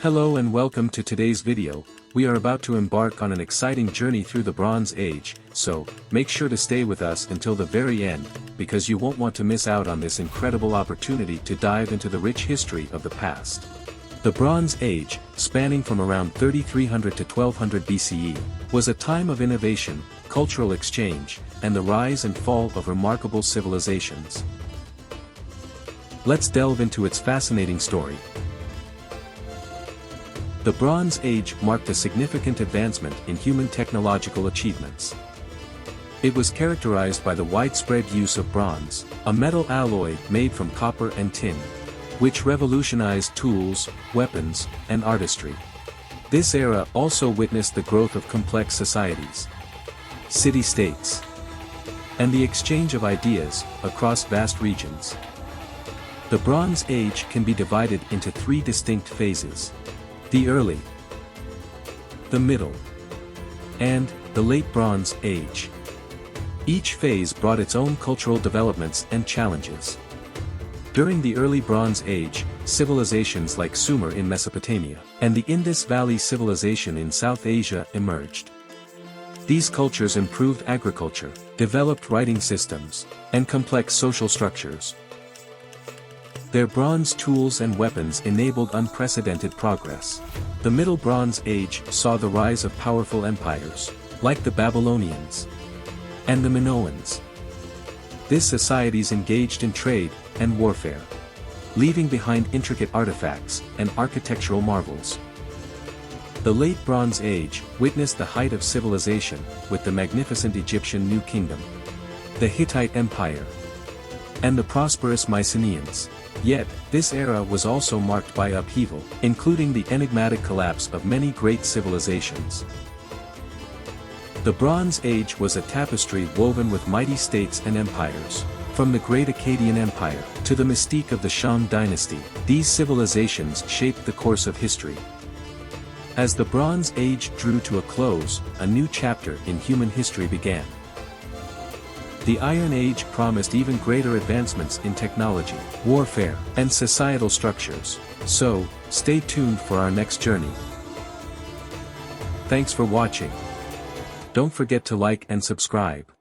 Hello and welcome to today's video. We are about to embark on an exciting journey through the Bronze Age, so make sure to stay with us until the very end, because you won't want to miss out on this incredible opportunity to dive into the rich history of the past. The Bronze Age, spanning from around 3300 to 1200 BCE, was a time of innovation, cultural exchange, and the rise and fall of remarkable civilizations. Let's delve into its fascinating story. The Bronze Age marked a significant advancement in human technological achievements. It was characterized by the widespread use of bronze, a metal alloy made from copper and tin, which revolutionized tools, weapons, and artistry. This era also witnessed the growth of complex societies, city-states, and the exchange of ideas across vast regions. The Bronze Age can be divided into three distinct phases: the early, the middle, and the late Bronze Age. Each phase brought its own cultural developments and challenges. During the early Bronze Age, civilizations like Sumer in Mesopotamia and the Indus Valley Civilization in South Asia emerged. These cultures improved agriculture, developed writing systems, and complex social structures. Their bronze tools and weapons enabled unprecedented progress. The Middle Bronze Age saw the rise of powerful empires, like the Babylonians and the Minoans. These societies engaged in trade and warfare, leaving behind intricate artifacts and architectural marvels. The Late Bronze Age witnessed the height of civilization with the magnificent Egyptian New Kingdom, the Hittite Empire, and the prosperous Mycenaeans. Yet, this era was also marked by upheaval, including the enigmatic collapse of many great civilizations. The Bronze Age was a tapestry woven with mighty states and empires. From the great Akkadian Empire to the mystique of the Shang dynasty, these civilizations shaped the course of history. As the Bronze Age drew to a close, a new chapter in human history began. The Iron Age promised even greater advancements in technology, warfare, and societal structures. So, stay tuned for our next journey. Thanks for watching. Don't forget to like and subscribe.